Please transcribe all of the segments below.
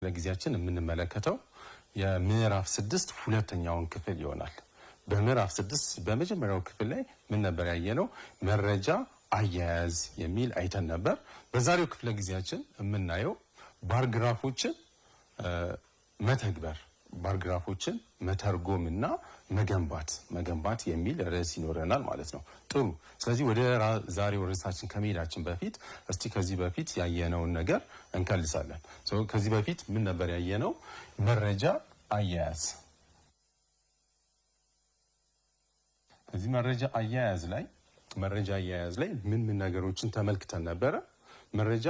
ለጊዜያችን የምንመለከተው የምዕራፍ 6 ሁለተኛውን ክፍል ይሆናል። በምዕራፍ 6 በመጀመሪያው ክፍል ላይ ምን ነበር ያየነው? መረጃ አያያዝ የሚል አይተን ነበር። በዛሬው ክፍለ ጊዜያችን የምናየው ባርግራፎችን መተግበር፣ ባርግራፎችን መተርጎምና መገንባት የሚል ርዕስ ይኖረናል ማለት ነው። ጥሩ። ስለዚህ ወደ ዛሬው ርዕሳችን ከመሄዳችን በፊት እስቲ ከዚህ በፊት ያየነውን ነገር እንከልሳለን። ከዚህ በፊት ምን ነበር ያየነው? መረጃ አያያዝ። ከዚህ መረጃ አያያዝ ላይ ምን ነገሮችን ተመልክተን ነበረ? መረጃ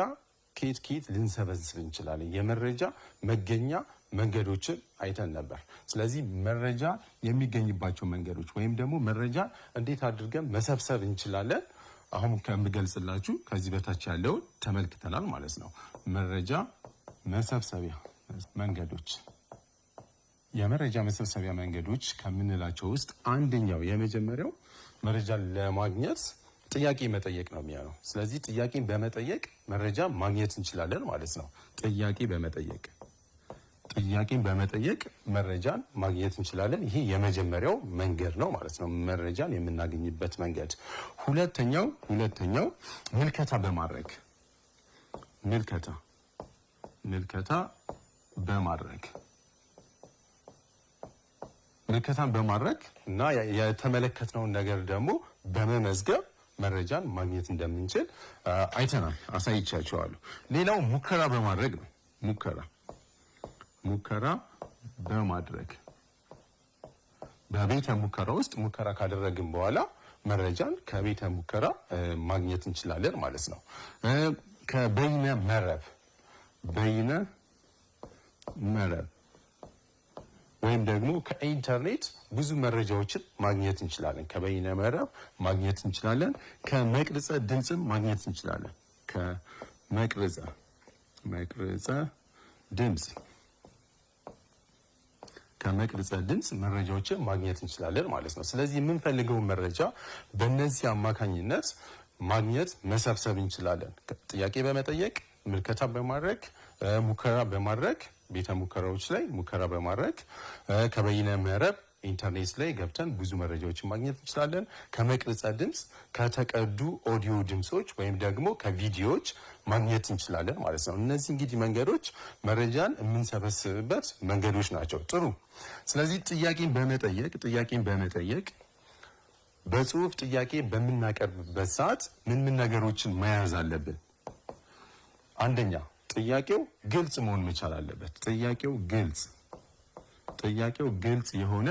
ከየት ልንሰበስብ እንችላለን? የመረጃ መገኛ መንገዶችን አይተን ነበር። ስለዚህ መረጃ የሚገኝባቸው መንገዶች ወይም ደግሞ መረጃ እንዴት አድርገን መሰብሰብ እንችላለን አሁን ከምገልጽላችሁ ከዚህ በታች ያለውን ተመልክተናል ማለት ነው። መረጃ መሰብሰቢያ መንገዶች። የመረጃ መሰብሰቢያ መንገዶች ከምንላቸው ውስጥ አንደኛው የመጀመሪያው መረጃ ለማግኘት ጥያቄ መጠየቅ ነው የሚሆነው። ስለዚህ ጥያቄን በመጠየቅ መረጃ ማግኘት እንችላለን ማለት ነው። ጥያቄን በመጠየቅ መረጃን ማግኘት እንችላለን። ይሄ የመጀመሪያው መንገድ ነው ማለት ነው፣ መረጃን የምናገኝበት መንገድ። ሁለተኛው ምልከታ በማድረግ እና የተመለከትነውን ነገር ደግሞ በመመዝገብ መረጃን ማግኘት እንደምንችል አይተናል፣ አሳይቻችኋለሁ። ሌላው ሙከራ በማድረግ ነው። ሙከራ በማድረግ በቤተ ሙከራ ውስጥ ሙከራ ካደረግን በኋላ መረጃን ከቤተ ሙከራ ማግኘት እንችላለን ማለት ነው። ከበይነ መረብ ወይም ደግሞ ከኢንተርኔት ብዙ መረጃዎችን ማግኘት እንችላለን። ከበይነ መረብ ማግኘት እንችላለን። ከመቅረጸ ድምጽም ማግኘት እንችላለን። ከመቅረጸ ድምጽ መረጃዎችን ማግኘት እንችላለን ማለት ነው። ስለዚህ የምንፈልገውን መረጃ በእነዚህ አማካኝነት ማግኘት መሰብሰብ እንችላለን። ጥያቄ በመጠየቅ፣ ምልከታ በማድረግ፣ ሙከራ በማድረግ ቤተ ሙከራዎች ላይ ሙከራ በማድረግ ከበይነ መረብ ኢንተርኔት ላይ ገብተን ብዙ መረጃዎችን ማግኘት እንችላለን። ከመቅረጸ ድምጽ ከተቀዱ ኦዲዮ ድምጾች ወይም ደግሞ ከቪዲዮዎች ማግኘት እንችላለን ማለት ነው። እነዚህ እንግዲህ መንገዶች መረጃን የምንሰበስብበት መንገዶች ናቸው። ጥሩ። ስለዚህ ጥያቄን በመጠየቅ በጽሁፍ ጥያቄ በምናቀርብበት ሰዓት ምን ነገሮችን መያዝ አለብን? አንደኛ ጥያቄው ግልጽ መሆን መቻል አለበት። ጥያቄው ግልጽ የሆነ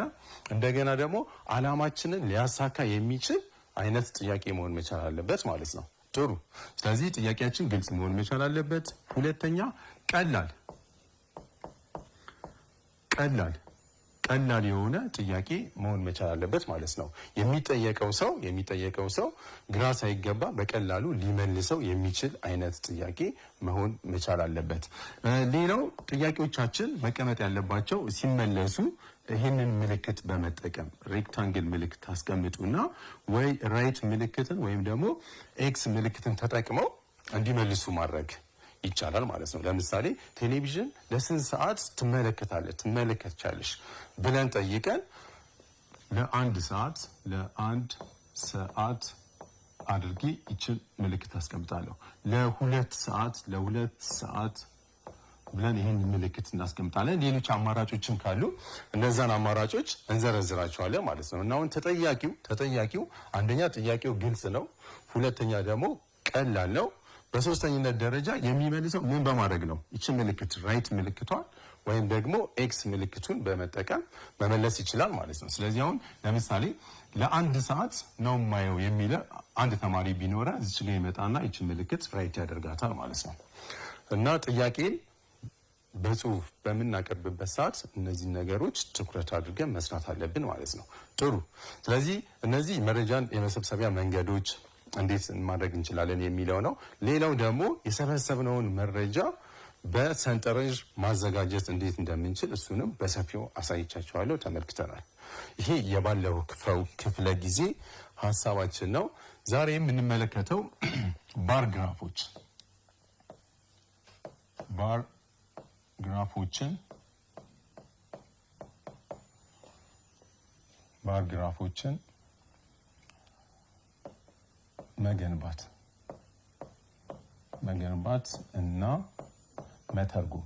እንደገና ደግሞ ዓላማችንን ሊያሳካ የሚችል አይነት ጥያቄ መሆን መቻል አለበት ማለት ነው። ጥሩ። ስለዚህ ጥያቄያችን ግልጽ መሆን መቻል አለበት። ሁለተኛ ቀላል የሆነ ጥያቄ መሆን መቻል አለበት ማለት ነው። የሚጠየቀው ሰው ግራ ሳይገባ በቀላሉ ሊመልሰው የሚችል አይነት ጥያቄ መሆን መቻል አለበት። ሌላው ጥያቄዎቻችን መቀመጥ ያለባቸው ሲመለሱ ይህንን ምልክት በመጠቀም ሬክታንግል ምልክት ታስቀምጡና ወይ ራይት ምልክትን ወይም ደግሞ ኤክስ ምልክትን ተጠቅመው እንዲመልሱ ማድረግ ይቻላል ማለት ነው። ለምሳሌ ቴሌቪዥን ለስንት ሰዓት ትመለከቻለሽ ብለን ጠይቀን ለአንድ ሰዓት አድርጌ ይችን ምልክት አስቀምጣለሁ። ለሁለት ሰዓት ብለን ይህን ምልክት እናስቀምጣለን። ሌሎች አማራጮችም ካሉ እነዛን አማራጮች እንዘረዝራቸዋለን ማለት ነው። እና አሁን ተጠያቂው አንደኛ ጥያቄው ግልጽ ነው፣ ሁለተኛ ደግሞ ቀላል ነው፣ በሶስተኛነት ደረጃ የሚመልሰው ምን በማድረግ ነው? ይችን ምልክት ራይት ምልክቷን ወይም ደግሞ ኤክስ ምልክቱን በመጠቀም መመለስ ይችላል ማለት ነው። ስለዚህ አሁን ለምሳሌ ለአንድ ሰዓት ነው የማየው የሚለ አንድ ተማሪ ቢኖረ እዚህ ላይ ይመጣና ይችን ምልክት ራይት ያደርጋታል ማለት ነው። እና ጥያቄን በጽሁፍ በምናቀርብበት ሰዓት እነዚህ ነገሮች ትኩረት አድርገን መስራት አለብን ማለት ነው። ጥሩ። ስለዚህ እነዚህ መረጃን የመሰብሰቢያ መንገዶች እንዴት ማድረግ እንችላለን የሚለው ነው። ሌላው ደግሞ የሰበሰብነውን መረጃ በሰንጠረዥ ማዘጋጀት እንዴት እንደምንችል እሱንም በሰፊው አሳይቻችኋለሁ፣ ተመልክተናል። ይሄ የባለፈው ክፍለ ጊዜ ሀሳባችን ነው። ዛሬ የምንመለከተው ባር ግራፎች ግራፎችን ባር ግራፎችን መገንባት እና መተርጎም።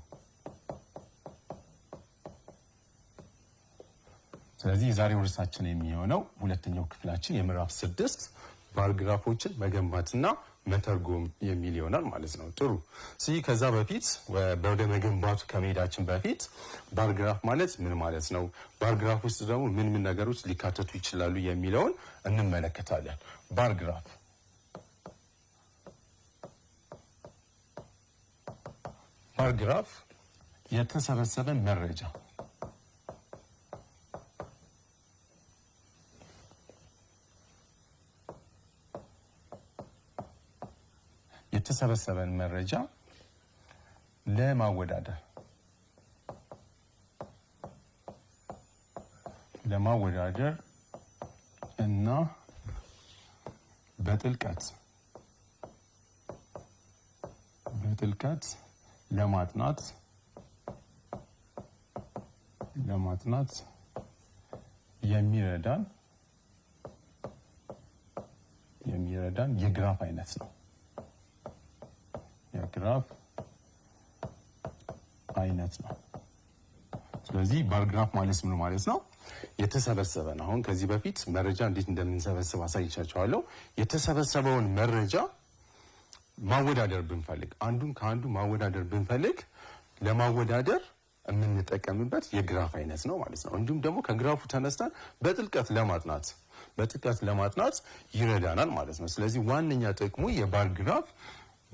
ስለዚህ የዛሬው ርዕሳችን የሚሆነው ሁለተኛው ክፍላችን የምዕራፍ 6 ባር ግራፎችን መገንባትና መተርጎም የሚል ይሆናል ማለት ነው። ጥሩ። ስለዚህ ከዛ በፊት ወደ መገንባቱ ከመሄዳችን በፊት ባር ግራፍ ማለት ምን ማለት ነው፣ ባር ግራፍ ውስጥ ደግሞ ምን ምን ነገሮች ሊካተቱ ይችላሉ የሚለውን እንመለከታለን። ባር ግራፍ የተሰበሰበ መረጃ የተሰበሰበን መረጃ ለማወዳደር እና በጥልቀት ለማጥናት የሚረዳን የግራፍ አይነት ነው። የግራፍ አይነት ነው። ስለዚህ ባር ግራፍ ማለት ምን ማለት ነው? የተሰበሰበ ነው። አሁን ከዚህ በፊት መረጃ እንዴት እንደምንሰበስብ አሳይቻችኋለሁ። የተሰበሰበውን መረጃ ማወዳደር ብንፈልግ፣ አንዱን ከአንዱ ማወዳደር ብንፈልግ ለማወዳደር የምንጠቀምበት የግራፍ አይነት ነው ማለት ነው። እንዲሁም ደግሞ ከግራፉ ተነስተን በጥልቀት ለማጥናት ይረዳናል ማለት ነው። ስለዚህ ዋነኛ ጥቅሙ የባር ግራፍ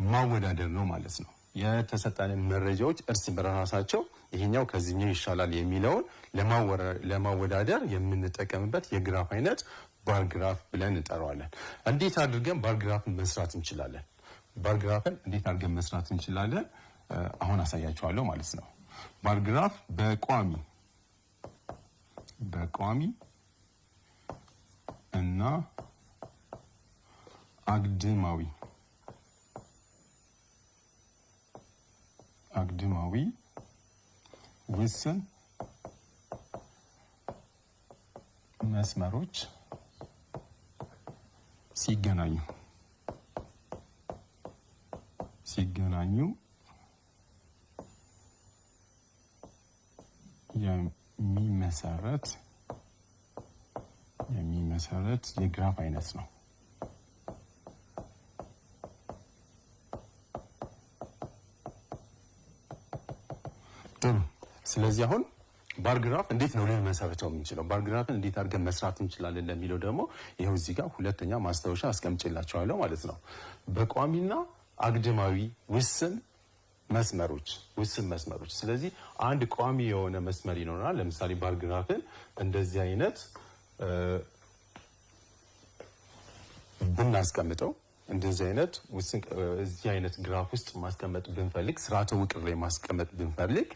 ማወዳደር ነው ማለት ነው። የተሰጠንን መረጃዎች እርስ በራሳቸው ይሄኛው ከዚህኛው ይሻላል የሚለውን ለማወዳደር የምንጠቀምበት የግራፍ አይነት ባር ግራፍ ብለን እንጠራዋለን። እንዴት አድርገን ባር ግራፍን መስራት እንችላለን? አሁን አሳያችኋለሁ ማለት ነው። ባር ግራፍ በቋሚ እና አግድማዊ ውስን መስመሮች ሲገናኙ የሚመሰረት የግራፍ አይነት ነው። ጥሩ። ስለዚህ አሁን ባር ግራፍ እንዴት ነው ልንመሰርተው የምንችለው? ባር ግራፍን እንዴት አድርገን መስራት እንችላለን ለሚለው ደግሞ ይኸው እዚህ ጋር ሁለተኛ ማስታወሻ አስቀምጬላችኋለሁ ማለት ነው። በቋሚና አግድማዊ ውስን መስመሮች። ስለዚህ አንድ ቋሚ የሆነ መስመር ይኖራል። ለምሳሌ ባር ግራፍን እንደዚህ አይነት ብናስቀምጠው እንደዚህ አይነት እዚህ አይነት ግራፍ ውስጥ ማስቀመጥ ብንፈልግ፣ ስርዓተ ውቅር ላይ ማስቀመጥ ብንፈልግ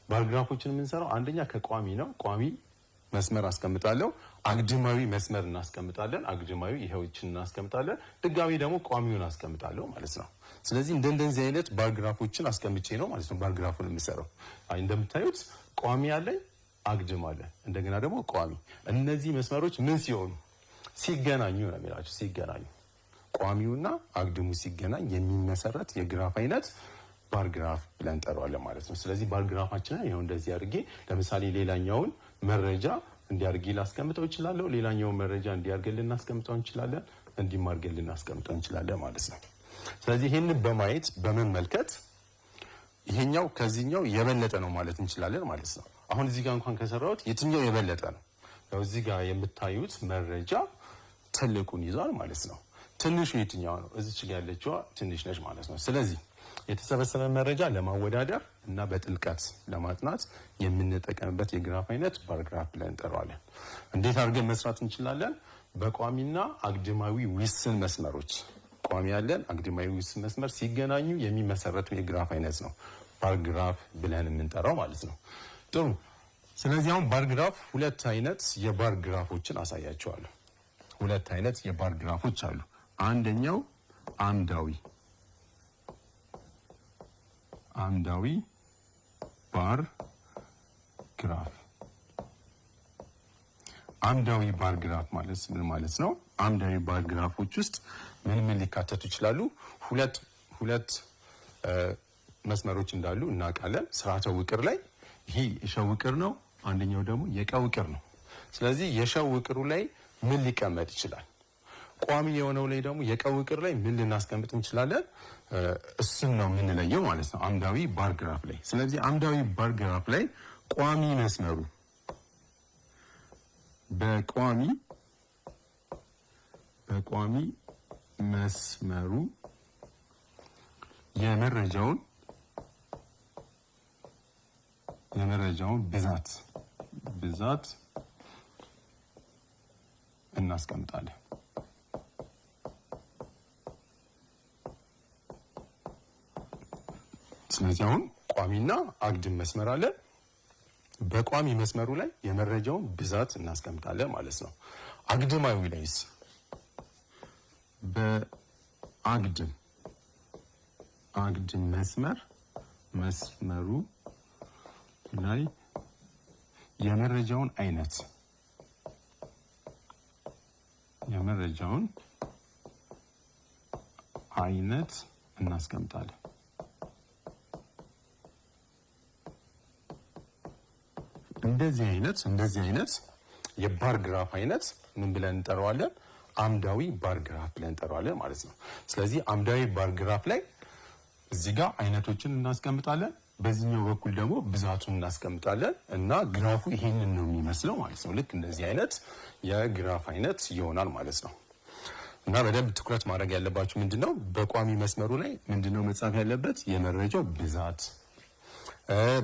ባር ግራፎችን የምንሰራው አንደኛ ከቋሚ ነው። ቋሚ መስመር አስቀምጣለሁ፣ አግድማዊ መስመር እናስቀምጣለን፣ አግድማዊ ይሄዎችን እናስቀምጣለን፣ ድጋሚ ደግሞ ቋሚውን አስቀምጣለሁ ማለት ነው። ስለዚህ እንደዚህ አይነት ባር ግራፎችን አስቀምጬ ነው ማለት ነው ባር ግራፉን የምሰራው። እንደምታዩት ቋሚ አለኝ፣ አግድም አለ፣ እንደገና ደግሞ ቋሚ። እነዚህ መስመሮች ምን ሲሆኑ ሲገናኙ ነው የሚላቸው። ሲገናኙ ቋሚውና አግድሙ ሲገናኝ የሚመሰረት የግራፍ አይነት ባር ግራፍ ብለን እንጠራዋለን ማለት ነው። ስለዚህ ባር ግራፋችንን ይኸው እንደዚህ አድርጌ ለምሳሌ ሌላኛውን መረጃ እንዲያርጌ ላስቀምጠው እችላለሁ። ሌላኛውን መረጃ እንዲያርገን ልናስቀምጠው እንችላለን፣ እንዲማርገን ልናስቀምጠው እንችላለን ማለት ነው። ስለዚህ ይህንን በማየት በመመልከት ይሄኛው ከዚህኛው የበለጠ ነው ማለት እንችላለን ማለት ነው። አሁን እዚህ ጋር እንኳን ከሰራሁት የትኛው የበለጠ ነው? ያው እዚህ ጋር የምታዩት መረጃ ትልቁን ይዟል ማለት ነው። ትንሹ የትኛው ነው? እዚች ጋር ያለችዋ ትንሽ ነች ማለት ነው። ስለዚህ የተሰበሰበ መረጃ ለማወዳደር እና በጥልቀት ለማጥናት የምንጠቀምበት የግራፍ አይነት ባር ግራፍ ብለን እንጠራዋለን። እንዴት አድርገን መስራት እንችላለን? በቋሚና አግድማዊ ውስን መስመሮች፣ ቋሚ ያለን አግድማዊ ውስን መስመር ሲገናኙ የሚመሰረቱ የግራፍ አይነት ነው ባር ግራፍ ብለን የምንጠራው ማለት ነው። ጥሩ። ስለዚህ አሁን ባር ግራፍ ሁለት አይነት የባር ግራፎችን አሳያቸዋለሁ። ሁለት አይነት የባር ግራፎች አሉ። አንደኛው አምዳዊ ባር ግራፍ። አምዳዊ ባር ግራፍ ማለት ምን ማለት ነው? አምዳዊ ባር ግራፎች ውስጥ ምን ምን ሊካተቱ ይችላሉ? ሁለት መስመሮች እንዳሉ እናውቃለን። ስርዓተ ውቅር ላይ ይሄ የሸ ውቅር ነው፣ አንደኛው ደግሞ የቀ ውቅር ነው። ስለዚህ የሸ ውቅሩ ላይ ምን ሊቀመጥ ይችላል? ቋሚ የሆነው ላይ ደግሞ የቀ ውቅር ላይ ምን ልናስቀምጥ እንችላለን? እሱን ነው የምንለየው ማለት ነው አምዳዊ ባር ግራፍ ላይ። ስለዚህ አምዳዊ ባር ግራፍ ላይ ቋሚ መስመሩ በቋሚ መስመሩ የመረጃውን ብዛት እናስቀምጣለን። ስለዚህ አሁን ቋሚና አግድም መስመር አለ። በቋሚ መስመሩ ላይ የመረጃውን ብዛት እናስቀምጣለን ማለት ነው። አግድማዊ ላይስ በአግድም መስመሩ ላይ የመረጃውን አይነት እናስቀምጣለን። እንደዚህ አይነት የባር ግራፍ አይነት ምን ብለን እንጠራዋለን? አምዳዊ ባር ግራፍ ብለን እንጠራዋለን ማለት ነው። ስለዚህ አምዳዊ ባር ግራፍ ላይ እዚህ ጋር አይነቶችን እናስቀምጣለን፣ በዚህኛው በኩል ደግሞ ብዛቱን እናስቀምጣለን እና ግራፉ ይሄንን ነው የሚመስለው ማለት ነው። ልክ እንደዚህ አይነት የግራፍ አይነት ይሆናል ማለት ነው። እና በደንብ ትኩረት ማድረግ ያለባችሁ ምንድነው፣ በቋሚ መስመሩ ላይ ምንድነው መጻፍ ያለበት? የመረጃው ብዛት።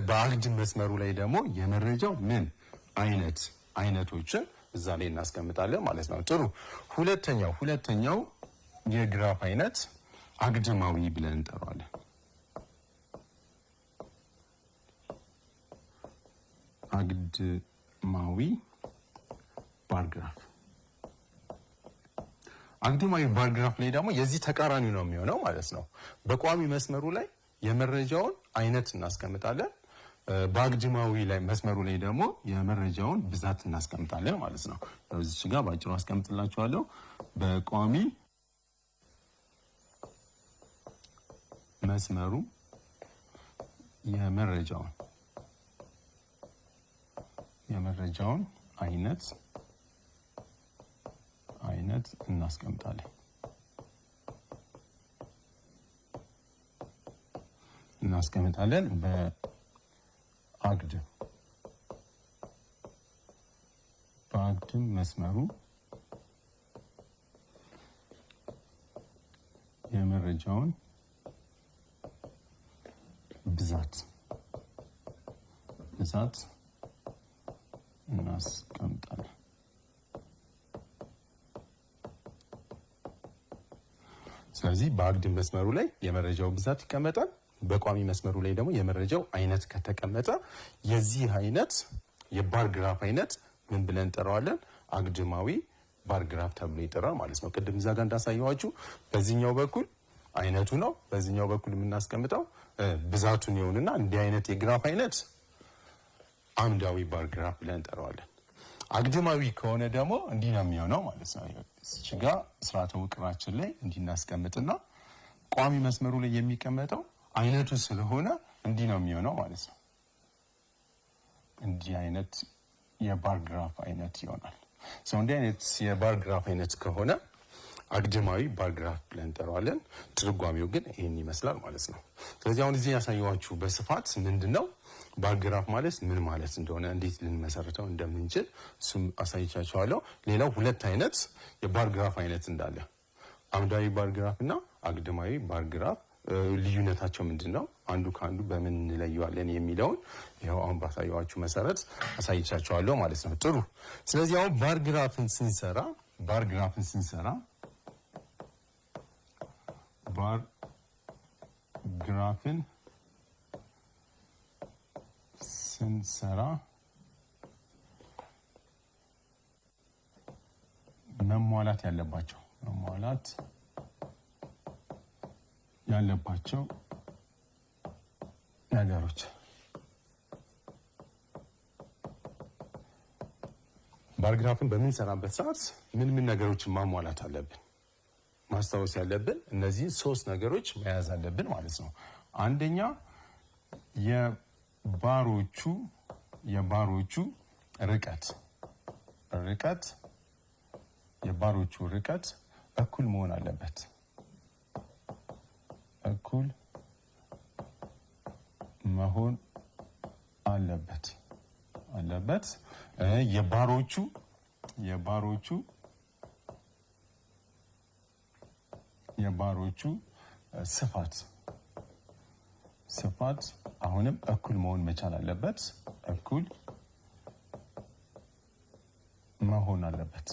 በአግድም መስመሩ ላይ ደግሞ የመረጃው ምን አይነቶችን እዛ ላይ እናስቀምጣለን ማለት ነው። ጥሩ። ሁለተኛው የግራፍ አይነት አግድማዊ ብለን እንጠራዋለን። አግድማዊ ባር ግራፍ። አግድማዊ ባር ግራፍ ላይ ደግሞ የዚህ ተቃራኒ ነው የሚሆነው ማለት ነው። በቋሚ መስመሩ ላይ የመረጃውን አይነት እናስቀምጣለን፣ በአግድማዊ ላይ መስመሩ ላይ ደግሞ የመረጃውን ብዛት እናስቀምጣለን ማለት ነው። እዚች ጋር ባጭሩ አስቀምጥላችኋለሁ። በቋሚ መስመሩ የመረጃውን አይነት እናስቀምጣለን። በአግድም መስመሩ የመረጃውን ብዛት እናስቀምጣለን። ስለዚህ በአግድም መስመሩ ላይ የመረጃው ብዛት ይቀመጣል። በቋሚ መስመሩ ላይ ደግሞ የመረጃው አይነት ከተቀመጠ የዚህ አይነት የባር ግራፍ አይነት ምን ብለን እንጠራዋለን? አግድማዊ ባር ግራፍ ተብሎ ይጠራል ማለት ነው። ቅድም እዛ ጋር እንዳሳየዋችሁ በዚህኛው በኩል አይነቱ ነው፣ በዚህኛው በኩል የምናስቀምጠው ብዛቱን ይሆንና እንዲህ አይነት የግራፍ አይነት አምዳዊ ባር ግራፍ ብለን እንጠራዋለን። አግድማዊ ከሆነ ደግሞ እንዲህ ነው የሚሆነው ማለት ነው። እዚህ ጋር ስርዓተ ውቅራችን ላይ እንዲህ እናስቀምጥና ቋሚ መስመሩ ላይ የሚቀመጠው አይነቱ ስለሆነ እንዲህ ነው የሚሆነው ማለት ነው። እንዲህ አይነት የባር ግራፍ አይነት ይሆናል። እንዲህ አይነት የባር ግራፍ አይነት ከሆነ አግድማዊ ባር ግራፍ ብለን እንጠራዋለን። ትርጓሜው ግን ይህን ይመስላል ማለት ነው። ስለዚህ አሁን እዚህ ያሳየኋችሁ በስፋት ምንድነው ባር ግራፍ ማለት ምን ማለት እንደሆነ፣ እንዴት ልንመሰርተው እንደምንችል እሱም አሳይቻችኋለሁ። ሌላው ሁለት አይነት የባር ግራፍ አይነት እንዳለ አምዳዊ ባር ግራፍ እና አግድማዊ ባር ግራፍ ልዩነታቸው ምንድነው፣ አንዱ ከአንዱ በምን እንለየዋለን የሚለውን ይኸው አሁን ባሳየኋችሁ መሰረት አሳይቻችኋለሁ ማለት ነው። ጥሩ። ስለዚህ አሁን ባር ግራፍን ስንሰራ መሟላት ያለባቸው ነገሮች ባር ግራፍን በምንሰራበት ሰዓት ምን ነገሮችን ማሟላት አለብን? ማስታወስ ያለብን እነዚህ 3 ነገሮች መያዝ አለብን ማለት ነው። አንደኛ የባሮቹ ርቀት እኩል መሆን አለበት። እኩል መሆን አለበት። የባሮቹ ስፋት አሁንም እኩል መሆን መቻል አለበት። እኩል መሆን አለበት።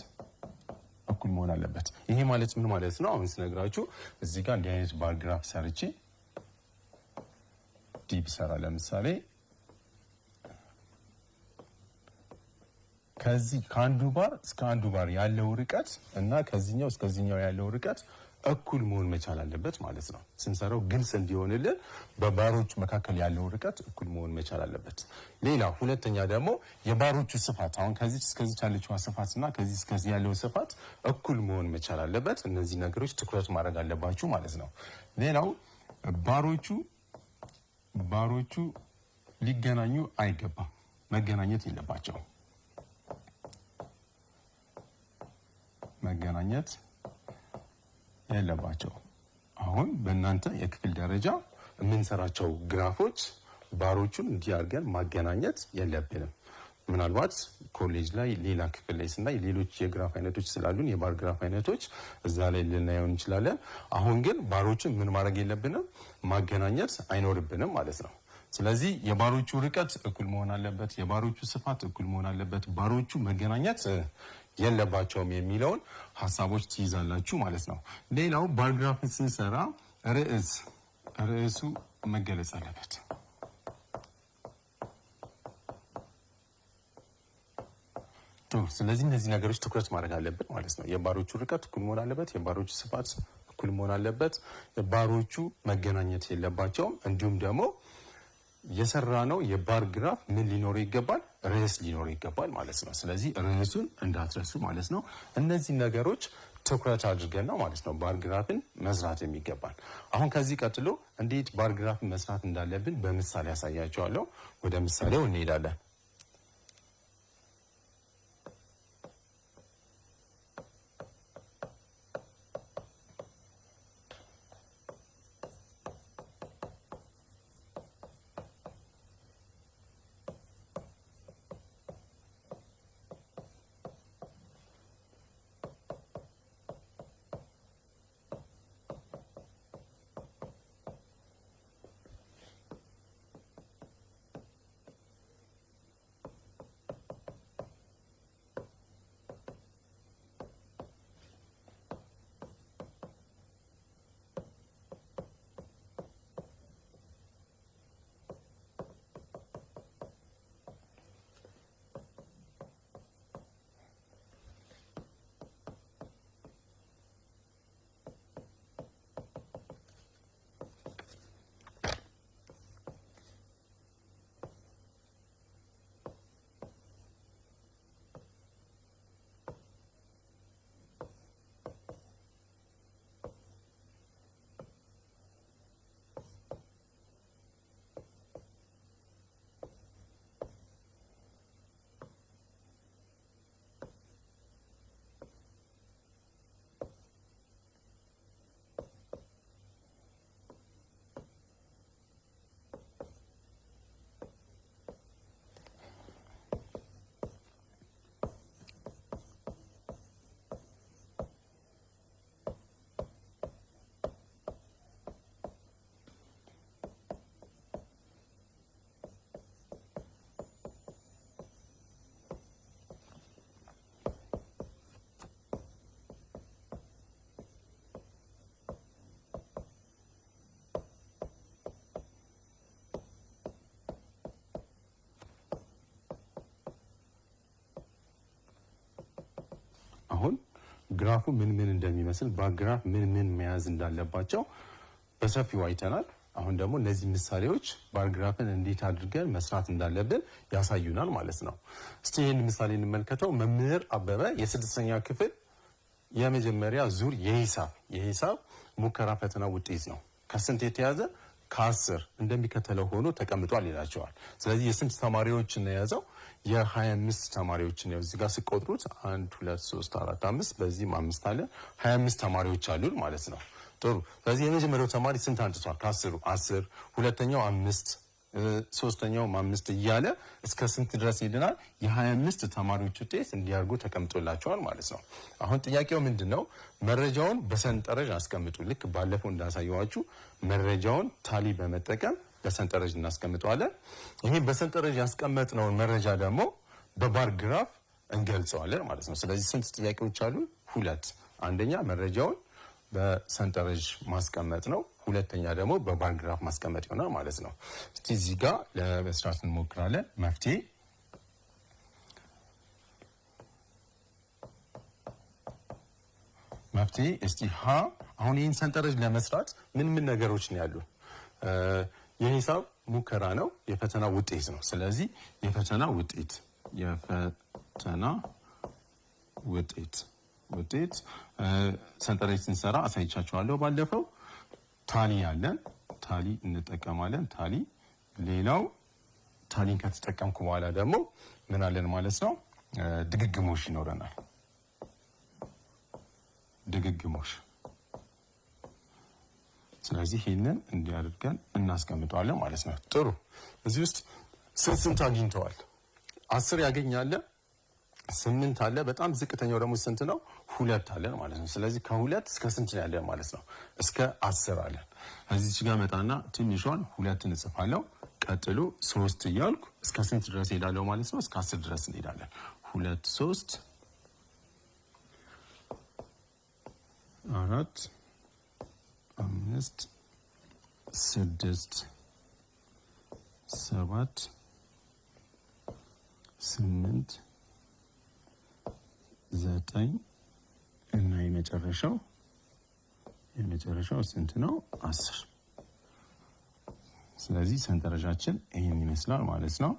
ይሄ ማለት ምን ማለት ነው? አሁን ስነግራችሁ እዚህ ጋር እንዲህ አይነት ባር ግራፍ ሰርቼ ዲፕ ሰራ ለምሳሌ ከዚህ ከአንዱ ባር እስከ አንዱ ባር ያለው ርቀት እና ከዚህኛው እስከዚህኛው ያለው ርቀት እኩል መሆን መቻል አለበት ማለት ነው። ስንሰራው ግልጽ እንዲሆንልን በባሮች መካከል ያለው ርቀት እኩል መሆን መቻል አለበት። ሌላው ሁለተኛ ደግሞ የባሮቹ ስፋት አሁን ከዚህ እስከዚህ ያለችው ስፋትና ከዚህ እስከዚህ ያለው ስፋት እኩል መሆን መቻል አለበት። እነዚህ ነገሮች ትኩረት ማድረግ አለባችሁ ማለት ነው። ሌላው ባሮቹ ሊገናኙ አይገባም፣ መገናኘት የለባቸውም። አሁን በእናንተ የክፍል ደረጃ የምንሰራቸው ግራፎች ባሮቹን እንዲህ አድርገን ማገናኘት የለብንም። ምናልባት ኮሌጅ ላይ ሌላ ክፍል ላይ ስናይ ሌሎች የግራፍ አይነቶች ስላሉን የባር ግራፍ አይነቶች እዛ ላይ ልናየው እንችላለን። አሁን ግን ባሮችን ምን ማድረግ የለብንም፣ ማገናኘት አይኖርብንም ማለት ነው። ስለዚህ የባሮቹ ርቀት እኩል መሆን አለበት፣ የባሮቹ ስፋት እኩል መሆን አለበት፣ ባሮቹ መገናኘት የለባቸውም የሚለውን ሀሳቦች ትይዛላችሁ ማለት ነው። ሌላው ባር ግራፍን ስንሰራ ርዕሱ መገለጽ አለበት። ስለዚህ እነዚህ ነገሮች ትኩረት ማድረግ አለብን ማለት ነው። የባሮቹ ርቀት እኩል መሆን አለበት፣ የባሮቹ ስፋት እኩል መሆን አለበት፣ ባሮቹ መገናኘት የለባቸውም። እንዲሁም ደግሞ የሰራ ነው የባር ግራፍ ምን ሊኖረው ይገባል? ርዕስ ሊኖረው ይገባል ማለት ነው። ስለዚህ ርዕሱን እንዳትረሱ ማለት ነው። እነዚህ ነገሮች ትኩረት አድርገን ነው ማለት ነው ባር ግራፍን መስራት የሚገባል። አሁን ከዚህ ቀጥሎ እንዴት ባር ግራፍን መስራት እንዳለብን በምሳሌ ያሳያቸዋለሁ። ወደ ምሳሌው እንሄዳለን። አሁን ግራፉ ምን እንደሚመስል ባር ግራፍ ምን መያዝ እንዳለባቸው በሰፊው አይተናል። አሁን ደግሞ እነዚህ ምሳሌዎች ባር ግራፍን እንዴት አድርገን መስራት እንዳለብን ያሳዩናል ማለት ነው። እስቲ ይህን ምሳሌ እንመልከተው። መምህር አበበ የስድስተኛ ክፍል የመጀመሪያ ዙር የሂሳብ ሙከራ ፈተና ውጤት ነው ከስንት የተያዘ ከ10 እንደሚከተለው ሆኖ ተቀምጧል ይላቸዋል። ስለዚህ የስንት ተማሪዎችን ነው የያዘው? የ25 ተማሪዎችን ነው። እዚህ ጋር ሲቆጥሩት 1 2 3 4 5 በዚህም 5 አለ 25 ተማሪዎች አሉን ማለት ነው። ጥሩ። ስለዚህ የመጀመሪያው ተማሪ ስንት አንጥቷል? ከ10 10፣ ሁለተኛው 5፣ ሶስተኛው 5 እያለ እስከ ስንት ድረስ ይሄድናል? የ25 ተማሪዎች ውጤት እንዲያርጉ ተቀምጦላቸዋል ማለት ነው። አሁን ጥያቄው ምንድነው? መረጃውን በሰንጠረዥ አስቀምጡ። ልክ ባለፈው እንዳሳየዋችሁ መረጃውን ታሊ በመጠቀም በሰንጠረዥ እናስቀምጠዋለን። ይሄ በሰንጠረዥ ያስቀመጥነውን መረጃ ደግሞ በባር ግራፍ እንገልጸዋለን ማለት ነው። ስለዚህ ስንት ጥያቄዎች አሉ? 2። አንደኛ መረጃውን በሰንጠረዥ ማስቀመጥ ነው። ሁለተኛ ደግሞ በባር ግራፍ ማስቀመጥ ይሆናል ማለት ነው። እስቲ እዚህ ጋር ለመስራት እንሞክራለን። መፍትሄ እስቲ አሁን ይህን ሰንጠረዥ ለመስራት ምን ነገሮች ነው ያሉ? የሂሳብ ሙከራ ነው፣ የፈተና ውጤት ነው። ስለዚህ የፈተና ውጤት ሰንጠረዥ ስንሰራ አሳይቻችኋለሁ ባለፈው። ታሊ ያለን ታሊ እንጠቀማለን። ሌላው ታሊን ከተጠቀምኩ በኋላ ደግሞ ምን አለን ማለት ነው? ድግግሞሽ ይኖረናል። ስለዚህ ይሄንን እንዲያደርገን እናስቀምጠዋለን ማለት ነው። ጥሩ። እዚህ ውስጥ ስንት አግኝተዋል? 10 ያገኛለ፣ 8 አለ። በጣም ዝቅተኛው ደግሞ ስንት ነው? 2 አለን ማለት ነው። ስለዚህ ከ2 እስከ ስንት ያለን ማለት ነው? እስከ 10 አለን። እዚች ጋር መጣና ትንሿን 2 እንጽፋለሁ። ቀጥሎ 3 እያልኩ እስከ ስንት ድረስ ሄዳለሁ ማለት ነው? እስከ 10 ድረስ እንሄዳለን። 2 3 4 5 6 7 8 9 እና የመጨረሻው ስንት ነው? 10። ስለዚህ ሰንጠረዣችን ይሄን ይመስላል ማለት ነው።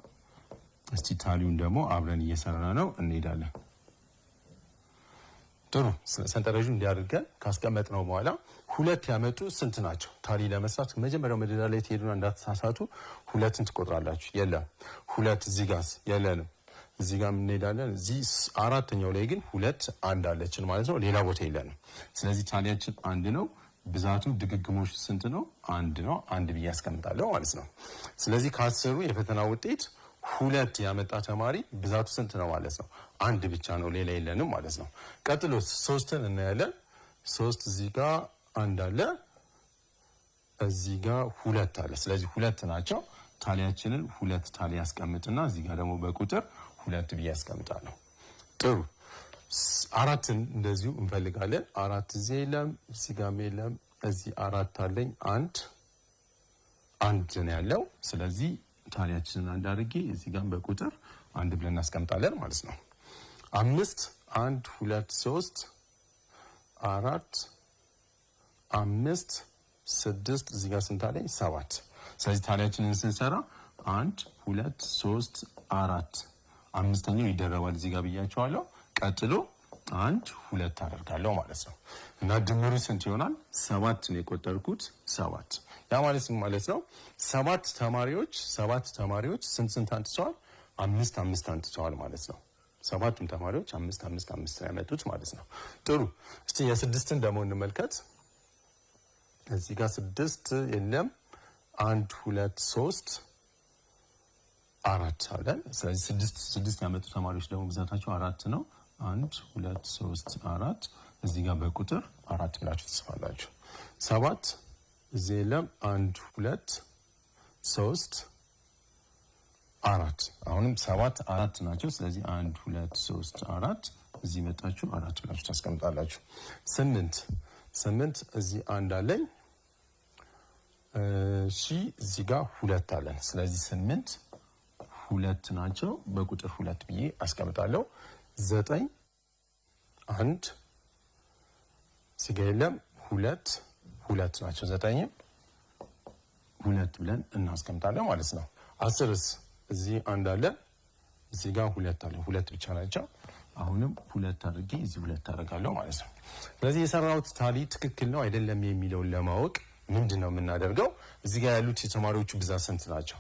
እስቲ ታሊውን ደግሞ አብረን እየሰራ ነው እንሄዳለን። ጥሩ። ሰንጠረዡ እንዲያደርገን ካስቀመጥነው በኋላ 2 ያመጡ ስንት ናቸው? ታሊ ለመስራት መጀመሪያው መደዳ ላይ ትሄዱና እንዳትሳሳቱ 2ን ትቆጥራላችሁ። የለም 2 እዚህ ጋር የለንም። እዚህ ጋር እንሄዳለን። እዚህ 4ኛው ላይ ግን 2 1 አለችን ማለት ነው። ሌላ ቦታ የለንም። ስለዚህ ታሊያችን 1 ነው። ብዛቱ ድግግሞሽ ስንት ነው? 1 ነው። 1 ብዬ አስቀምጣለሁ ማለት ነው። ስለዚህ ከ10 የፈተና ውጤት 2 ያመጣ ተማሪ ብዛቱ ስንት ነው ማለት ነው? 1 ብቻ ነው፣ ሌላ የለንም ማለት ነው። ቀጥሎ 3ን እናያለን። 3 እዚህ ጋር 1 አለ፣ እዚህ ጋር 2 አለ። ስለዚህ 2 ናቸው። ታሊያችንን 2 ታሊ ያስቀምጥና እዚህ ጋር ደግሞ በቁጥር 2 ብዬ ያስቀምጣለሁ። ጥሩ። 4ን እንደዚሁ እንፈልጋለን። 4 እዚህ የለም፣ እዚህ ጋር የለም። እዚህ 4 አለኝ። 1 ነው ያለው። ስለዚህ ታሊያችንን 1 አድርጌ እዚህ ጋር በቁጥር 1 ብለን እናስቀምጣለን ማለት ነው። 5 1 2 3 4 5 6 እዚህ ጋር ስንት አለኝ? 7። ስለዚህ ታሊያችንን ስንሰራ 1 2 3 4 5ኛው ይደረባል እዚህ ጋር ብያቸዋለሁ። ቀጥሎ 1 2 አደርጋለሁ ማለት ነው። እና ድምሩ ስንት ይሆናል? 7 ነው የቆጠርኩት። 7 ያ ማለት ማለት ነው 7 ተማሪዎች ስንት አንጥተዋል? 5 አንጥተዋል ማለት ነው። 7ቱም ተማሪዎች 5 ያመጡት ማለት ነው። ጥሩ። እስቲ የ6ን ደግሞ እንመልከት። እዚህ ጋር 6 የለም። 1 2 3 4 አለን። ስለዚህ 6 ያመጡ ተማሪዎች ደግሞ ብዛታቸው 4 ነው። 1 2 3 4 እዚህ ጋር በቁጥር 4 ብላችሁ ትጽፋላችሁ። 7 እዚህ የለም። 1 2 3 4 አሁንም 7 4 ናቸው። ስለዚህ 1 2 3 4 እዚህ መጣችሁ 4 ብላችሁ ታስቀምጣላችሁ። 8 እዚህ 1 አለኝ። እዚህ ጋር 2 አለን። ስለዚህ 8 2 ናቸው። በቁጥር 2 ብዬ አስቀምጣለሁ። 9 1 እዚህ ጋር የለም። 2 ናቸው። 9 2 ብለን እናስቀምጣለን ማለት ነው። 10ስ እዚህ አንድ አለ፣ እዚህ ጋር 2 አለ። 2 ብቻ ናቸው። አሁንም 2 አድርጌ እዚህ 2 አደርጋለሁ ማለት ነው። ስለዚህ የሰራሁት ታሊ ትክክል ነው አይደለም የሚለውን ለማወቅ ምንድነው የምናደርገው? እዚህ ጋር ያሉት የተማሪዎቹ ብዛት ስንት ናቸው?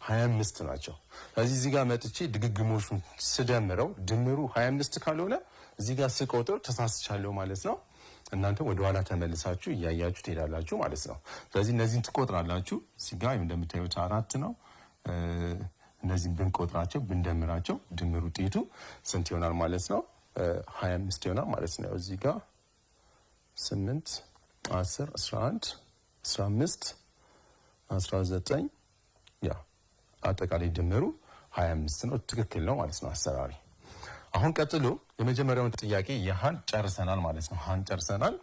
25 ናቸው። ስለዚህ እዚህ ጋር መጥቼ ድግግሞሹን ስደምረው ድምሩ 25 ካልሆነ እዚህ ጋር ስቆጥር ተሳስቻለሁ ማለት ነው። እናንተ ወደ ኋላ ተመልሳችሁ እያያችሁ ትሄዳላችሁ ማለት ነው። ስለዚህ እነዚህን ትቆጥራላችሁ። እዚህ ጋር እንደምታዩት 4 ነው። እነዚህን ብንቆጥራቸው ብንደምራቸው ድምር ውጤቱ ስንት ይሆናል ማለት ነው? 25 ይሆናል ማለት ነው። እዚህ ጋር 8 10 11 15 19 ያ አጠቃላይ ድምሩ 25 ነው። ትክክል ነው ማለት ነው አሰራሪ። አሁን ቀጥሎ የመጀመሪያውን ጥያቄ የሃን ጨርሰናል ማለት ነው። ሃን ጨርሰናል።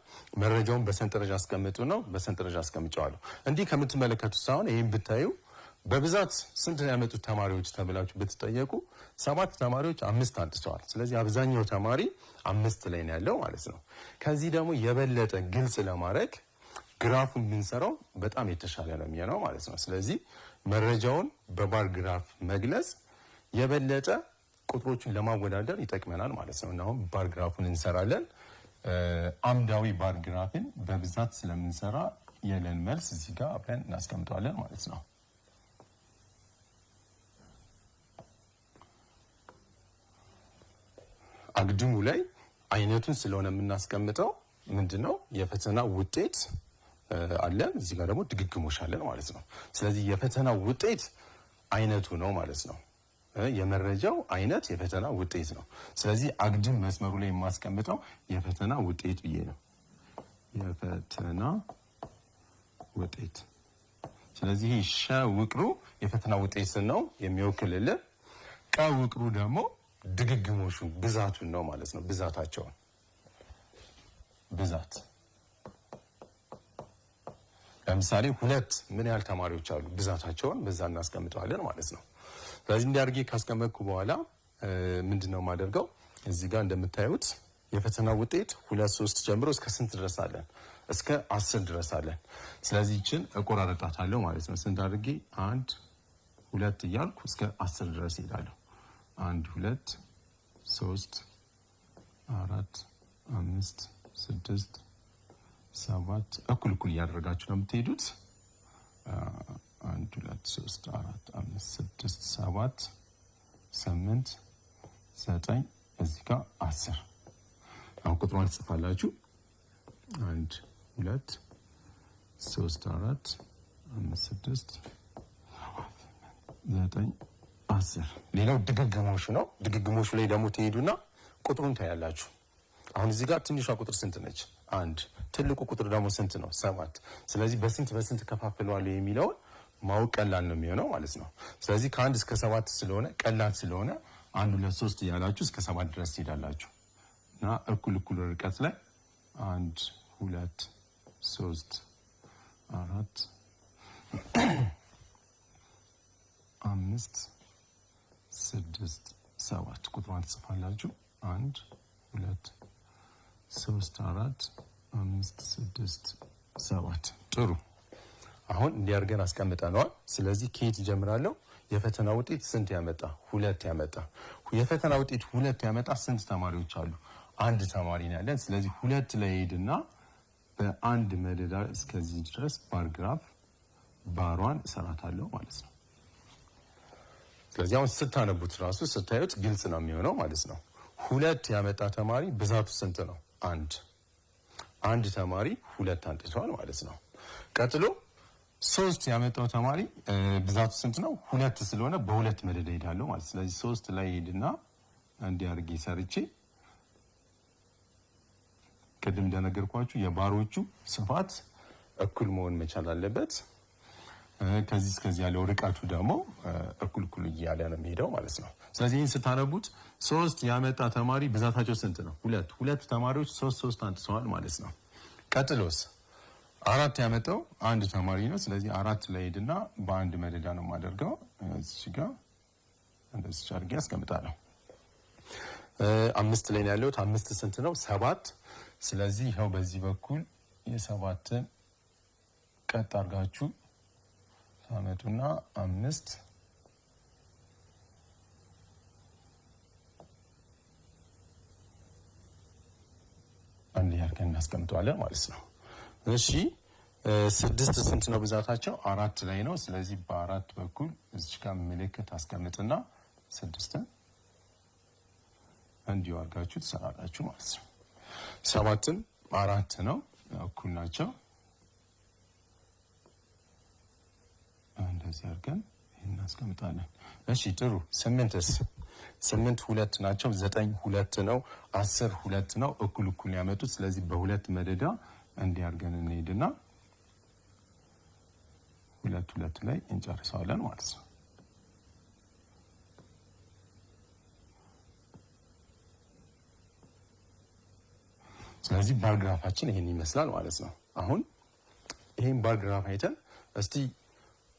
መረጃውን በሰንጠረዥ አስቀምጡ ነው። በሰንጠረዥ አስቀምጨዋለሁ። እንዲህ ከምትመለከቱት ሳይሆን ይሄን ብታዩ በብዛት ስንት ያመጡት ተማሪዎች ተብላችሁ ብትጠየቁ 7 ተማሪዎች 5 አንጥተዋል። ስለዚህ አብዛኛው ተማሪ 5 ላይ ነው ያለው ማለት ነው። ከዚህ ደግሞ የበለጠ ግልጽ ለማድረግ ግራፉን ብንሰራው በጣም የተሻለ ነው የሚሆነው ማለት ነው። ስለዚህ መረጃውን በባር ግራፍ መግለጽ የበለጠ ቁጥሮቹን ለማወዳደር ይጠቅመናል ማለት ነው። እና አሁን ባር ግራፉን እንሰራለን። አምዳዊ ባር ግራፍን በብዛት ስለምንሰራ የለን መልስ እዚህ ጋር አብረን እናስቀምጠዋለን ማለት ነው። አግድሙ ላይ አይነቱን ስለሆነ የምናስቀምጠው ምንድነው የፈተና ውጤት አለን፣ እዚህ ጋር ደግሞ ድግግሞሽ አለን ማለት ነው። ስለዚህ የፈተና ውጤት አይነቱ ነው ማለት ነው። የመረጃው አይነት የፈተና ውጤት ነው። ስለዚህ አግድም መስመሩ ላይ የማስቀምጠው የፈተና ውጤት ብዬ ነው። የፈተና ውጤት። ስለዚህ ሸ ውቅሩ የፈተና ውጤት ነው የሚወክልልን። ቀ ውቅሩ ደግሞ ድግግሞሹ ብዛቱን ነው ማለት ነው። ብዛታቸውን ብዛት ለምሳሌ 2 ምን ያህል ተማሪዎች አሉ ብዛታቸውን በዛ እናስቀምጠዋለን ማለት ነው። ስለዚህ እንዲያርጌ ካስቀመጥኩ በኋላ ምንድነው የማደርገው? እዚህ ጋር እንደምታዩት የፈተና ውጤት 2 3 ጀምሮ እስከ ስንት ድረስ አለን? እስከ 10 ድረስ አለን። ስለዚህ እችን እቆራረጣታለሁ ማለት ነው። ስንት አድርጌ 1 2 እያልኩ እስከ 10 ድረስ እሄዳለሁ። 1 2 3 4 5 6 7 እኩል እያደረጋችሁ ነው የምትሄዱት። 1 2 3 4 5 6 7 8 9 እዚህ ጋር 10። አሁን ቁጥሩን ትጽፋላችሁ። 1 2 3 4 5 6 9 10። ሌላው ድግግሞሹ ነው። ድግግሞሹ ላይ ደግሞ ትሄዱና ቁጥሩን ታያላችሁ። አሁን እዚህ ጋር ትንሿ ቁጥር ስንት ነች? 1። ትልቁ ቁጥር ደግሞ ስንት ነው? 7። ስለዚህ በስንት ከፋፍለዋል የሚለውን ማወቅ ቀላል ነው የሚሆነው ማለት ነው። ስለዚህ ከ1 እስከ 7 ስለሆነ ቀላል ስለሆነ 1 2 3 እያላችሁ እስከ 7 ድረስ ትሄዳላችሁ እና እኩል ርቀት ላይ 1 2 3 4 5 6 7 ቁጥሯን ትጽፋላችሁ። 1 2 3 4 5 6 7። ጥሩ። አሁን እንዲያርገን አስቀምጠነዋል። ስለዚህ ከየት ይጀምራለሁ? የፈተና ውጤት ስንት ያመጣ? 2 ያመጣ። የፈተና ውጤት 2 ያመጣ ስንት ተማሪዎች አሉ? 1 ተማሪ ነው ያለን። ስለዚህ 2 ላይ ሄድና በአንድ መደዳ እስከዚህ ድረስ ባር ግራፍ ባሯን እሰራታለሁ ማለት ነው። ስለዚህ አሁን ስታነቡት ራሱ ስታዩት ግልጽ ነው የሚሆነው ማለት ነው። 2 ያመጣ ተማሪ ብዛቱ ስንት ነው? 1 ተማሪ 2 አንጥቷል ማለት ነው። ቀጥሎ 3 ያመጣው ተማሪ ብዛቱ ስንት ነው? 2 ስለሆነ በ2 መደዳ ሄዳለሁ ማለት። ስለዚህ 3 ላይ ሄድና እንዲህ አድርጌ ሰርቼ ቅድም እንደነገርኳችሁ የባሮቹ ስፋት እኩል መሆን መቻል አለበት። ከዚህ እስከዚህ ያለው ርቀቱ ደግሞ እኩል እያለ ነው የሚሄደው ማለት ነው። ስለዚህ ይህን ስታነቡት 3 ያመጣ ተማሪ ብዛታቸው ስንት ነው? 2 ተማሪዎች 3 አንጥተዋል ማለት ነው። ቀጥሎስ 4 ያመጣው 1 ተማሪ ነው። ስለዚህ 4 ላይ ሄድና በአንድ መደዳ ነው የማደርገው። እዚህ ጋር እንደዚህ አድርጌ አስቀምጣለሁ። 5 ላይ ነው ያለሁት። 5 ስንት ነው? 7። ስለዚህ ይኸው በዚህ በኩል የ7ን ቀጥ አድርጋችሁ ታመጡና 5 አንድ ያርገን እናስቀምጠዋለን ማለት ነው። እሺ 6 ስንት ነው ብዛታቸው? 4 ላይ ነው። ስለዚህ በ4 በኩል እዚህ ጋር ምልክት አስቀምጥና 6ን እንዲሁ አድርጋችሁ ትሰራላችሁ ማለት ነው። 7ም 4 ነው፣ እኩል ናቸው። እንደዚህ አድርገን ይሄን እናስቀምጣለን። እሺ ጥሩ። 8ስ? 8 2 ናቸው። 9 2 ነው። 10 2 ነው። እኩል ያመጡት። ስለዚህ በሁለት መደዳ እንዲያርገን እንሄድና 2 2 ላይ እንጨርሰዋለን ማለት ነው። ስለዚህ ባር ግራፋችን ይሄን ይመስላል ማለት ነው። አሁን ይሄን ባር ግራፍ አይተን እስቲ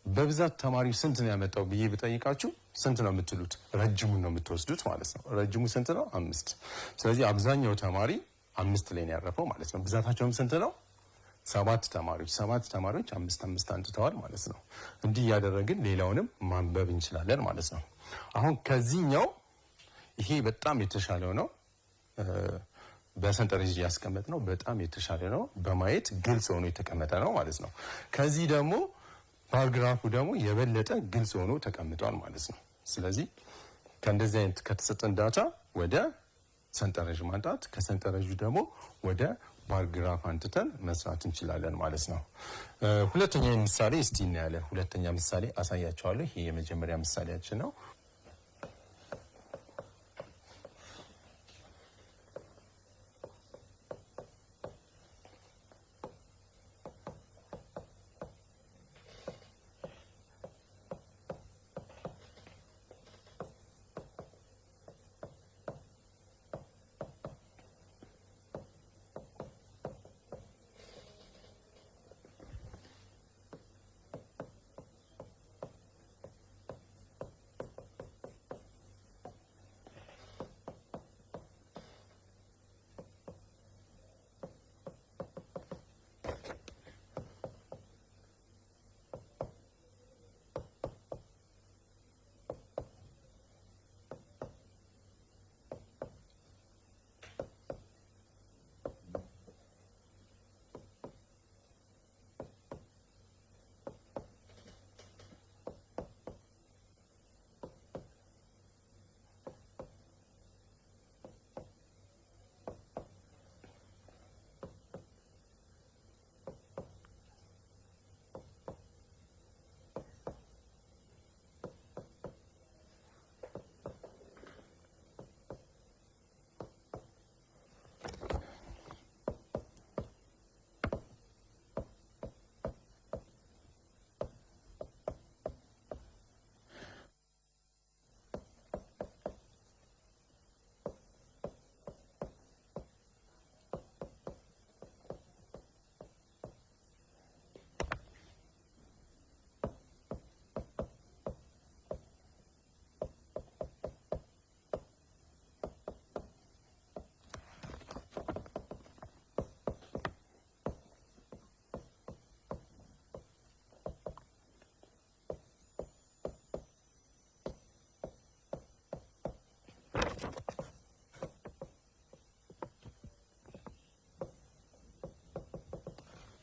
በብዛት ተማሪው ስንት ነው ያመጣው ብዬ ብጠይቃችሁ ስንት ነው የምትሉት? ረጅሙን ነው የምትወስዱት ማለት ነው። ረጅሙ ስንት ነው? 5። ስለዚህ አብዛኛው ተማሪ 5 ላይ ነው ያረፈው ማለት ነው። ብዛታቸውም ስንት ነው? 7 ተማሪዎች 5 5 አንጥተዋል ማለት ነው። እንዲህ እያደረግን ሌላውንም ማንበብ እንችላለን ማለት ነው። አሁን ከዚህኛው ይሄ በጣም የተሻለው ነው። በሰንጠረዥ ያስቀመጥ ነው በጣም የተሻለ ነው። በማየት ግልጽ ሆኖ የተቀመጠ ነው ማለት ነው። ከዚህ ደግሞ ፓራግራፉ ደግሞ የበለጠ ግልጽ ሆኖ ተቀምጧል ማለት ነው። ስለዚህ ከእንደዚህ አይነት ከተሰጠን ዳታ ወደ ሰንጠረዥ ማንጣት፣ ከሰንጠረዡ ደግሞ ወደ ፓራግራፍ አንጥተን መስራት እንችላለን ማለት ነው። ሁለተኛ ምሳሌ እስቲ እናያለን። ሁለተኛ ምሳሌ አሳያቸዋለሁ። ይሄ የመጀመሪያ ምሳሌያችን ነው።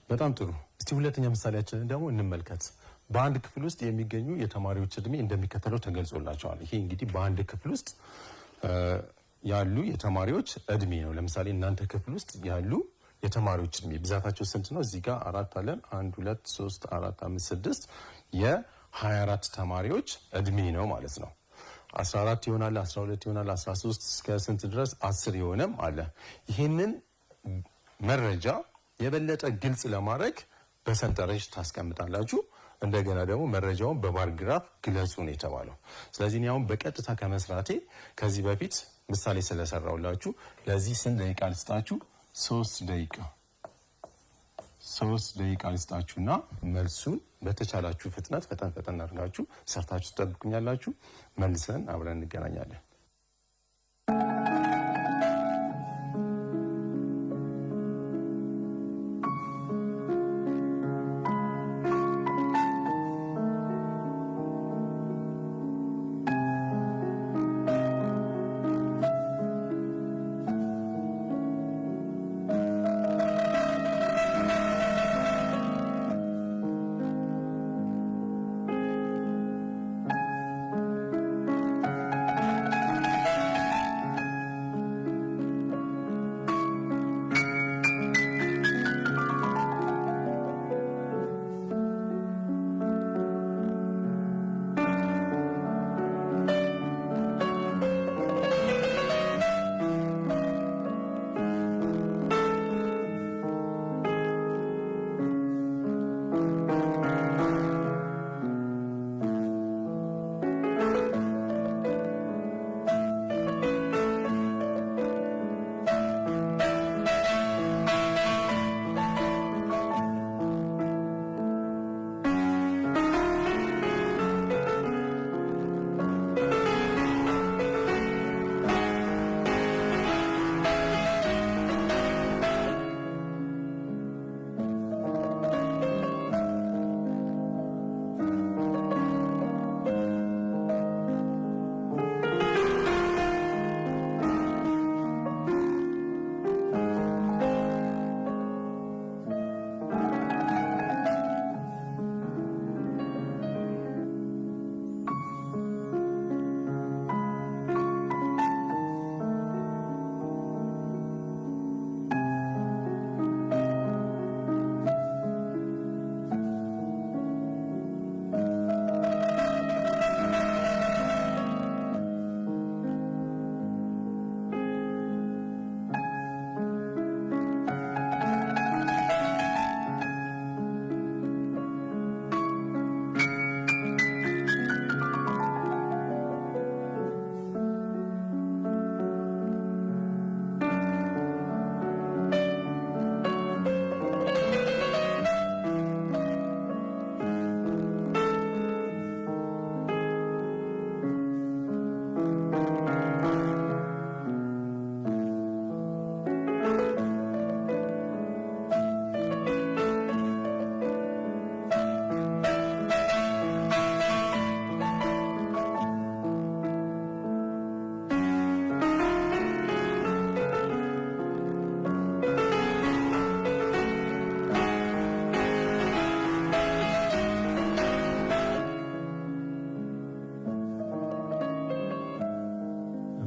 በጣም ጥሩ። እስቲ ሁለተኛ ምሳሌያችንን ደግሞ እንመልከት። በአንድ ክፍል ውስጥ የሚገኙ የተማሪዎች እድሜ እንደሚከተለው ተገልጾላቸዋል። ይሄ እንግዲህ በአንድ ክፍል ውስጥ ያሉ የተማሪዎች እድሜ ነው። ለምሳሌ እናንተ ክፍል ውስጥ ያሉ የተማሪዎች እድሜ ብዛታቸው ስንት ነው? እዚህ ጋር 4 አለን። 1 2 3 4 5 6 የ24 ተማሪዎች እድሜ ነው ማለት ነው። 14 ይሆናል፣ 12 ይሆናል፣ 13 እስከ ስንት ድረስ 10 የሆነም አለ። ይሄንን መረጃ የበለጠ ግልጽ ለማድረግ በሰንጠረዥ ታስቀምጣላችሁ። እንደገና ደግሞ መረጃውን በባር ግራፍ ግለጹ ነው የተባለው። ስለዚህ እኔ አሁን በቀጥታ ከመስራቴ ከዚህ በፊት ምሳሌ ስለሰራውላችሁ ለዚህ ስንት ደቂቃ ልስጣችሁ? 3 ደቂቃ ልስጣችሁና መልሱን በተቻላችሁ ፍጥነት ፈጠን አድርጋችሁ ሰርታችሁ ትጠብቁኛላችሁ። መልሰን አብረን እንገናኛለን።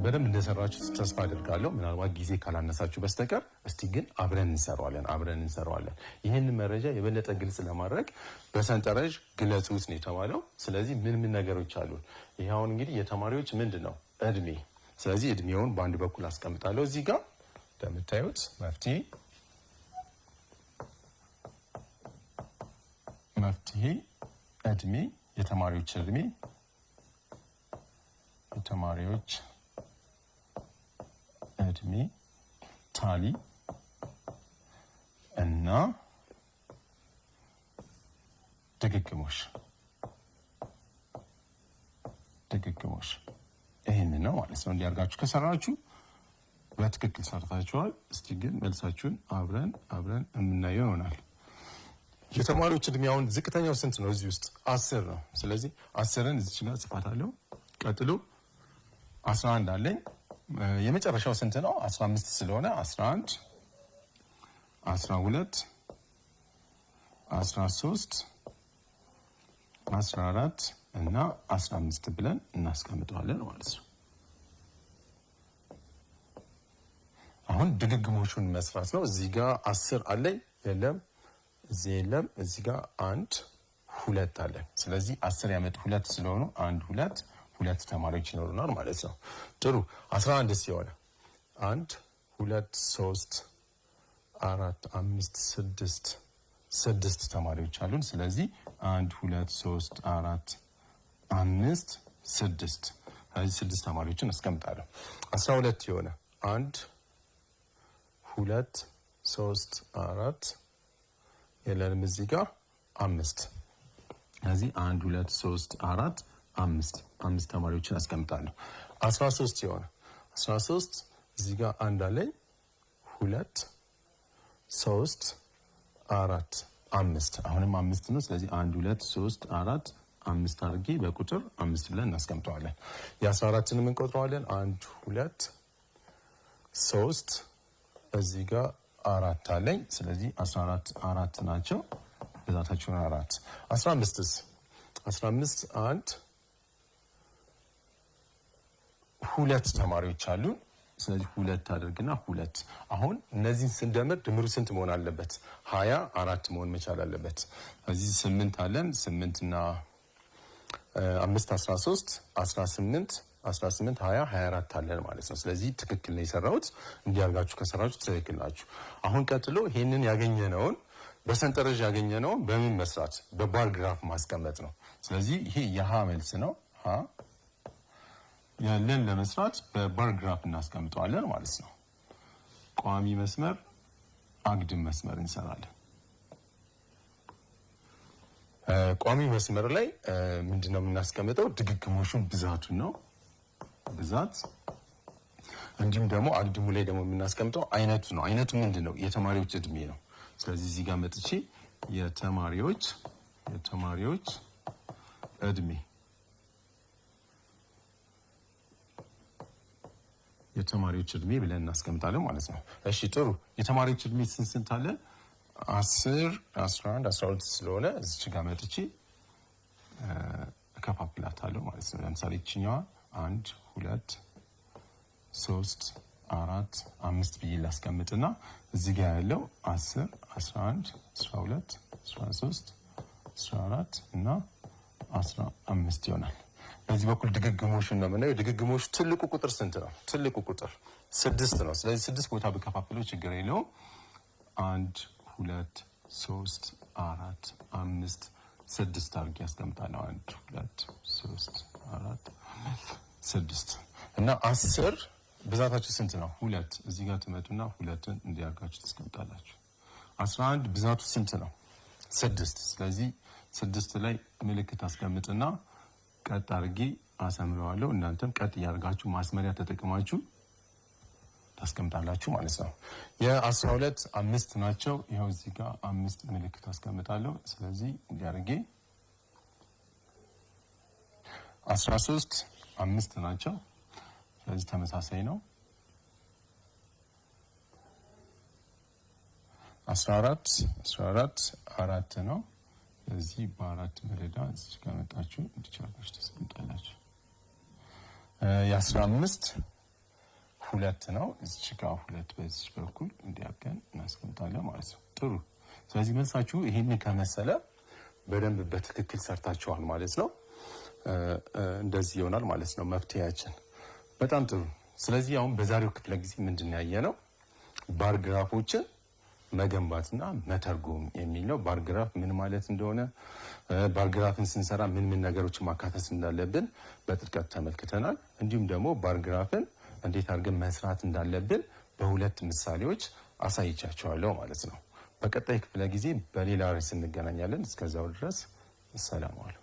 በደንብ እንደሰራችሁ ተስፋ አደርጋለሁ። ምናልባት ጊዜ ካላነሳችሁ በስተቀር እስቲ ግን አብረን እንሰራዋለን። ይህን መረጃ የበለጠ ግልጽ ለማድረግ በሰንጠረዥ ግለጹት ነው የተባለው። ስለዚህ ምን ነገሮች አሉ? ይሄ አሁን እንግዲህ የተማሪዎች ምንድነው እድሜ። ስለዚህ እድሜውን በአንድ በኩል አስቀምጣለሁ። እዚህ ጋር እንደምታዩት መፍትሄ እድሜ፣ የተማሪዎች እድሜ ታሊ እና ድግግሞሽ ይሄን ነው ማለት ነው። እንዲያርጋችሁ ከሰራችሁ በትክክል ሰርታችኋል። እስቲ ግን መልሳችሁን አብረን የምናየው ይሆናል። የተማሪዎች እድሜ አሁን ዝቅተኛው ስንት ነው? እዚህ ውስጥ 10 ነው። ስለዚህ 10ን እዚህ ጋር ጽፋታለሁ። ቀጥሎ 11 አለኝ። የመጨረሻው ስንት ነው? 15 ስለሆነ 11 12 13 14 እና 15 ብለን እናስቀምጠዋለን ማለት ነው። አሁን ድግግሞሹን መስራት ነው። እዚህ ጋር 10 አለኝ፣ የለም እዚህ የለም። እዚህ ጋር 1 2 አለኝ። ስለዚህ 10 ያመጡ 2 ስለሆኑ 1 2 ተማሪዎች ይኖሩናል ማለት ነው። ጥሩ 11 ሲሆን 1 2 3 4 5 6 ተማሪዎች አሉን። ስለዚህ 1 2 3 4 5 6 ስለዚህ 6 ተማሪዎችን አስቀምጣለሁ። 12 የሆነ 1 2 3 4 የለንም እዚህ ጋር 5 ስለዚህ 1 2 3 4 5 ተማሪዎችን አስቀምጣለሁ። 13 የሆነ 13 እዚህ ጋር 1 አለኝ 2 3 4 5 አሁንም 5 ነው። ስለዚህ 1 2 3 4 5 አድርጌ በቁጥር 5 ብለን እናስቀምጠዋለን። የ14ንም እንቆጥረዋለን። 1 2 3 እዚህ ጋር 4 አለኝ። ስለዚህ 14 4 ናቸው። ብዛታቸውን 4 15ስ 15 1 2 ተማሪዎች አሉ። ስለዚህ 2 አድርግና 2 አሁን እነዚህን ስንደምር ድምሩ ስንት መሆን አለበት? 24 መሆን መቻል አለበት። እዚህ 8 አለን። 8 እና 5 13 18 20 24 አለን ማለት ነው። ስለዚህ ትክክል ነው የሰራሁት። እንዲያርጋችሁ ከሰራችሁ ትክክል ናችሁ። አሁን ቀጥሎ ይሄንን ያገኘነውን በሰንጠረዥ ያገኘነውን በምን መስራት? በባር ግራፍ ማስቀመጥ ነው። ስለዚህ ይሄ የሀ መልስ ነው። ሀ ያለን ለመስራት በባር ግራፍ እናስቀምጠዋለን ማለት ነው። ቋሚ መስመር፣ አግድም መስመር እንሰራለን። ቋሚ መስመር ላይ ምንድነው የምናስቀምጠው? ድግግሞሹን ብዛቱን ነው ብዛት። እንዲሁም ደግሞ አግድሙ ላይ ደግሞ የምናስቀምጠው አይነቱ ነው። አይነቱ ምንድነው? የተማሪዎች እድሜ ነው። ስለዚህ እዚህ ጋር መጥቼ የተማሪዎች እድሜ ብለን እናስቀምጣለን ማለት ነው። እሺ ጥሩ። የተማሪዎች እድሜ ስንት አለን? 10 11 12 ስለሆነ እዚች ጋር መጥቼ እከፋፍላታለሁ ማለት ነው። ለምሳሌ እችኛዋ 1 2 3 4 5 ብዬ ላስቀምጥና እዚህ ጋር ያለው 10 11 12 13 14 እና 15 ይሆናል። በዚህ በኩል ድግግሞሽን ነው የምናየው። ድግግሞሽ ትልቁ ቁጥር ስንት ነው? ትልቁ ቁጥር 6 ነው። ስለዚህ 6 ቦታ ብከፋፍለው ችግር የለውም። 1 2 3 4 5 6 አድርጌ ያስቀምጣለሁ። 1 2 3 4 6 እና 10 ብዛታችሁ ስንት ነው? 2 እዚህ ጋር ትመጡና 2ን እንዲያርጋችሁ ታስቀምጣላችሁ። 11 ብዛቱ ስንት ነው? 6 ስለዚህ 6 ላይ ምልክት አስቀምጥና ቀጥ አድርጌ አሰምረዋለሁ። እናንተም ቀጥ እያደርጋችሁ ማስመሪያ ተጠቅማችሁ ታስቀምጣላችሁ ማለት ነው። የ12 5 ናቸው። ይኸው እዚህ ጋር 5 ምልክት አስቀምጣለሁ። ስለዚህ እንዲያርጌ 13 5 ናቸው። ስለዚህ ተመሳሳይ ነው። 14 4 ነው። ስለዚህ በ4 መደዳ እዚህ ጋር መጣችሁ እንዲቻላችሁ ተስቀምጣላችሁ። የ15 ሁለት ነው። እዚህ ጋር ሁለት በዚህ በኩል እንዲያገን እናስቀምጣለን ማለት ነው። ጥሩ። ስለዚህ መልሳችሁ ይሄንን ከመሰለ በደንብ በትክክል ሰርታችኋል ማለት ነው። እንደዚህ ይሆናል ማለት ነው መፍትሄያችን። በጣም ጥሩ። ስለዚህ አሁን በዛሬው ክፍለ ጊዜ ምንድን ነው ያየነው? ባር ግራፎችን መገንባትና መተርጎም የሚል ነው። ባር ግራፍ ምን ማለት እንደሆነ፣ ባር ግራፍን ስንሰራ ምን ምን ነገሮችን ማካተት እንዳለብን በጥልቀት ተመልክተናል። እንዲሁም ደግሞ ባር ግራፍን እንዴት አድርገን መስራት እንዳለብን በሁለት ምሳሌዎች አሳይቻቸዋለሁ ማለት ነው። በቀጣይ ክፍለ ጊዜ በሌላ ርዕስ እንገናኛለን። እስከዛው ድረስ ሰላም ዋሉ።